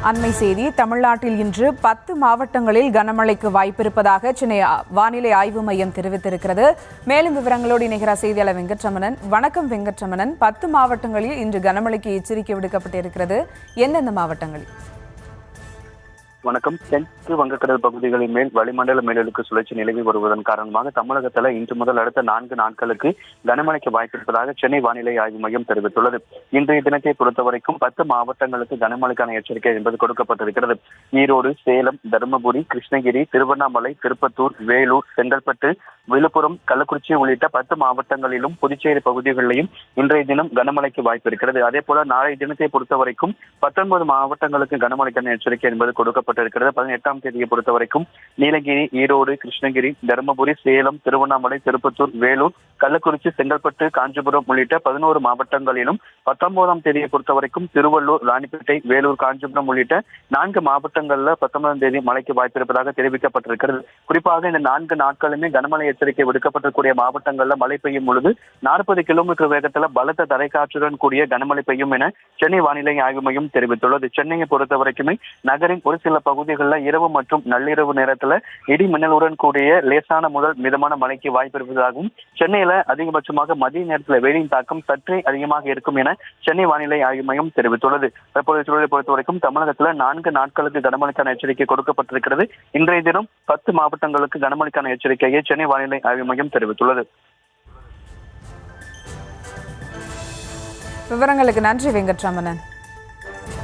அண்மை செய்தி. தமிழ்நாட்டில் இன்று 10 மாவட்டங்களில் கனமழைக்கு வாய்ப்பிருப்பதாக சென்னை வானிலை ஆய்வு மையம் தெரிவித்திருக்கிறது. மேலும் விவரங்களோடு இணைகிறார் செய்தியாளர் வெங்கட்ரமணன். வணக்கம் வெங்கட்ரமணன். 10 மாவட்டங்களில் இன்று கனமழைக்கு எச்சரிக்கை விடுக்கப்பட்டிருக்கிறது. எந்தெந்த மாவட்டங்களில்? வணக்கம். தெற்கு வங்கக்கடல் பகுதிகளின் மேல் வளிமண்டல மேலடுக்கு சுழற்சி நிலவி வருவதன் காரணமாக தமிழகத்தில் இன்று முதல் அடுத்த 4 நாட்களுக்கு கனமழைக்கு வாய்ப்பிருப்பதாக சென்னை வானிலை ஆய்வு மையம் தெரிவித்துள்ளது. இன்றைய தினத்தை பொறுத்தவரைக்கும் 10 மாவட்டங்களுக்கு கனமழைக்கான எச்சரிக்கை என்பது கொடுக்கப்பட்டிருக்கிறது. ஈரோடு, சேலம், தருமபுரி, கிருஷ்ணகிரி, திருவண்ணாமலை, திருப்பத்தூர், வேலூர், செங்கல்பட்டு, விழுப்புரம், கள்ளக்குறிச்சி உள்ளிட்ட 10 மாவட்டங்களிலும் புதுச்சேரி பகுதிகளிலும் இன்றைய தினம் கனமழைக்கு வாய்ப்பு இருக்கிறது. அதே போல நாளைய தினத்தை பொறுத்தவரைக்கும் 19 மாவட்டங்களுக்கு கனமழைக்கான எச்சரிக்கை என்பது கொடுக்கப்பட்டிருக்கிறது. 18ஆம் தேதியை பொறுத்தவரைக்கும் நீலகிரி, ஈரோடு, கிருஷ்ணகிரி, தருமபுரி, சேலம், திருவண்ணாமலை, திருப்பத்தூர், வேலூர், கள்ளக்குறிச்சி, செங்கல்பட்டு, காஞ்சிபுரம் உள்ளிட்ட 11 மாவட்டங்களிலும் 19ஆம் தேதியை பொறுத்தவரைக்கும் திருவள்ளூர், ராணிப்பேட்டை, வேலூர், காஞ்சிபுரம் உள்ளிட்ட 4 மாவட்டங்களில் 19ஆம் தேதி மழைக்கு வாய்ப்பிருப்பதாக தெரிவிக்கப்பட்டிருக்கிறது. குறிப்பாக இந்த 4 நாட்களுமே கனமழை எச்சரிக்கை விடுக்கப்பட்டிருக்கூடிய மாவட்டங்களில் மழை பெய்யும் பொழுது 40 கிலோமீட்டர் வேகத்தில் பலத்த தரைக்காற்றுடன் கூடிய கனமழை பெய்யும் என சென்னை வானிலை ஆய்வு மையம் தெரிவித்துள்ளது. சென்னையை பொறுத்தவரைக்குமே நகரின் ஒரு சில பகுதிகளில் இரவு மற்றும் நள்ளிரவு நேரத்தில் இடி மின்னலுடன் கூடிய லேசான முதல் மிதமான மழைக்கு வாய்ப்பு இருப்பதாகவும், சென்னையில அதிகபட்சமாக மதிய நேரத்தில் வெயிலின் தாக்கம் சற்றே அதிகமாக இருக்கும் என சென்னை வானிலை ஆய்வு மையம் தெரிவித்துள்ளது. தற்போதைய சூழலை பொறுத்தவரைக்கும் தமிழகத்தில் 4 நாட்களுக்கு கனமழைக்கான எச்சரிக்கை கொடுக்கப்பட்டிருக்கிறது. இன்றைய தினம் 10 மாவட்டங்களுக்கு கனமழைக்கான எச்சரிக்கையை சென்னை வானிலை ஆய்வு மையம் தெரிவித்துள்ளது. விவரங்களுக்கு நன்றி வெங்கட்ரமணன்.